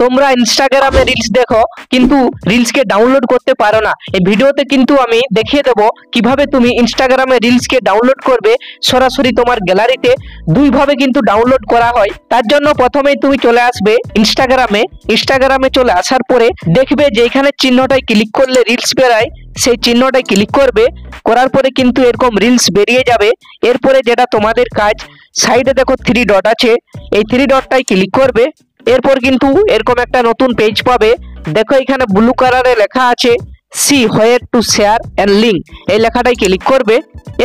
তোমরা ইনস্টাগ্রামে রিলস দেখো কিন্তু রিলসকে ডাউনলোড করতে পারো না। এই ভিডিওতে কিন্তু আমি দেখিয়ে দেবো কিভাবে তুমি ইনস্টাগ্রামে রিলসকে ডাউনলোড করবে সরাসরি তোমার গ্যালারিতে। দুইভাবে কিন্তু ডাউনলোড করা হয়। তার জন্য প্রথমেই তুমি চলে আসবে ইনস্টাগ্রামে চলে আসার পরে দেখবে যে এখানে চিহ্নটায় ক্লিক করলে রিলস বেরায়, সেই চিহ্নটায় ক্লিক করবে। করার পরে কিন্তু এরকম রিলস বেরিয়ে যাবে। এরপরে যেটা তোমাদের কাজ, সাইডে দেখো 3 ডট আছে, এই 3 ডটটায় ক্লিক করবে। এরপর কিন্তু এরকম একটা নতুন পেজ পাবে। দেখো এখানে ব্লু কালারে লেখা আছে see where to share and link, এই লেখাটাই ক্লিক করবে।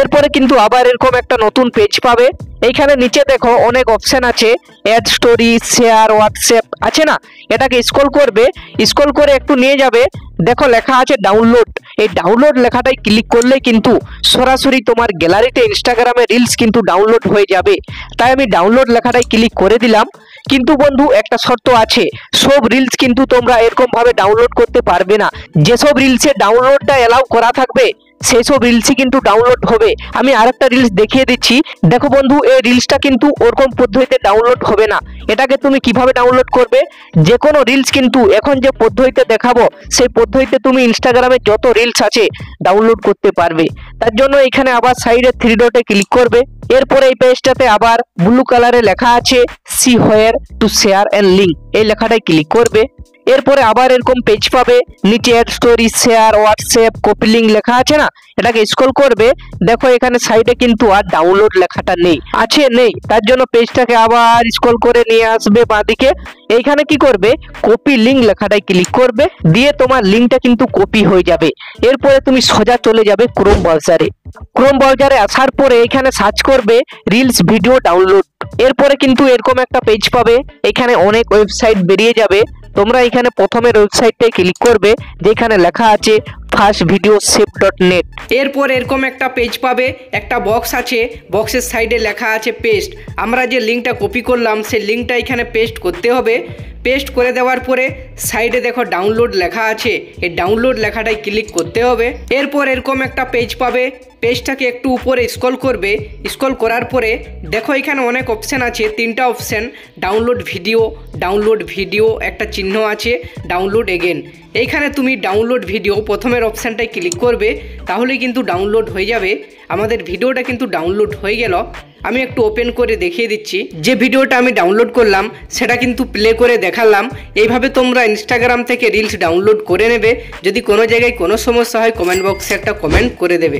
এরপরে কিন্তু আবার এরকম একটা নতুন পেজ পাবে। এইখানে নিচে দেখো অনেক অপশন আছে, অ্যাড স্টোরি, শেয়ার, হোয়াটসঅ্যাপ আছে না, এটাকে স্ক্রল করবে। স্ক্রল করে একটু নিয়ে যাবে, দেখো লেখা আছে ডাউনলোড। এই ডাউনলোড লেখাটাই ক্লিক করলে কিন্তু সরাসরি তোমার গ্যালারিতে ইনস্টাগ্রামে রিলস কিন্তু ডাউনলোড হয়ে যাবে। তাই আমি ডাউনলোড লেখাটাই ক্লিক করে দিলাম। কিন্তু বন্ধু একটা শর্ত আছে, সব রিলস কিন্তু তোমরা এরকম ভাবে ডাউনলোড করতে পারবে না। যেসব রিলসে ডাউনলোডটা এলাও করা থাকবে সেই সব রিলসই কিন্তু ডাউনলোড হবে। আমি আরেকটা রিলস দেখিয়ে দিচ্ছি, দেখো বন্ধু এই রিলসটা কিন্তু ওরকম পদ্ধতিতে ডাউনলোড হবে না। এটাকে তুমি কিভাবে ডাউনলোড করবে, যে কোনো রিলস কিন্তু এখন যে পদ্ধতিতে দেখাবো সেই পদ্ধতিতে তুমি ইনস্টাগ্রামে যত রিলস আছে ডাউনলোড করতে পারবে। তার জন্য এখানে আবার সাইডে 3 ডটে ক্লিক করবে। এরপরে এই পেজটাতে আবার ব্লু কালারে লেখা আছে see where to share and link, এই লেখাটায় ক্লিক করবে। এরপরে আবার এরকম পেজ পাবে, নিচে add story, share, WhatsApp, copy link লেখা আছে না, এটাকে স্ক্রল করবে। দেখো এখানে সাইডে কিন্তু আর ডাউনলোড লেখাটা নেই, তার জন্য পেজটাকে আবার স্ক্রল করে নিয়ে আসবে বাঁদিকে। এইখানে কি করবে, কপি লিঙ্ক লেখাটায় ক্লিক করবে, দিয়ে তোমার লিঙ্কটা কিন্তু কপি হয়ে যাবে। এরপরে তুমি সোজা চলে যাবে ক্রোম ব্রাউজারে আসার পরে এখানে সার্চ করবে রিলস ভিডিও ডাউনলোড। এরপরে কিন্তু এরকম একটা পেজ পাবে, এখানে অনেক ওয়েবসাইট বেরিয়ে যাবে। তোমরা এখানে প্রথমের ওয়েবসাইটটায় ক্লিক করবে যেখানে লেখা আছে fastvideoshape.net। এরপর এরকম একটা পেজ পাবে, একটা বক্স আছে, বক্সের সাইডে লেখা আছে পেস্ট। আমরা যে লিঙ্কটা কপি করলাম সেই লিঙ্কটা এখানে পেস্ট করতে হবে। পেস্ট করে দেওয়ার পরে সাইডে দেখো ডাউনলোড লেখা আছে, এই ডাউনলোড লেখাটাই ক্লিক করতে হবে। এরপর এরকম একটা পেজ পাবে, পেজটাকে একটু উপরে স্ক্রল করবে। স্ক্রল করার পরে দেখো এখানে অনেক অপশান আছে, 3টা অপশান, ডাউনলোড ভিডিও একটা চিহ্ন আছে, ডাউনলোড এগেন। এইখানে তুমি ডাউনলোড ভিডিও প্রথমের অপশানটায় ক্লিক করবে, তাহলেই কিন্তু ডাউনলোড হয়ে যাবে। আমাদের ভিডিওটা কিন্তু ডাউনলোড হয়ে গেল। আমি একটু ওপেন করে দেখিয়ে দিচ্ছি, যে ভিডিওটা আমি ডাউনলোড করলাম সেটা কিন্তু প্লে করে দেখালাম। এইভাবে তোমরা ইনস্টাগ্রাম থেকে রিলস ডাউনলোড করে নেবে। যদি কোনো জায়গায় কোনো সমস্যা হয় কমেন্ট বক্সে একটা কমেন্ট করে দেবে।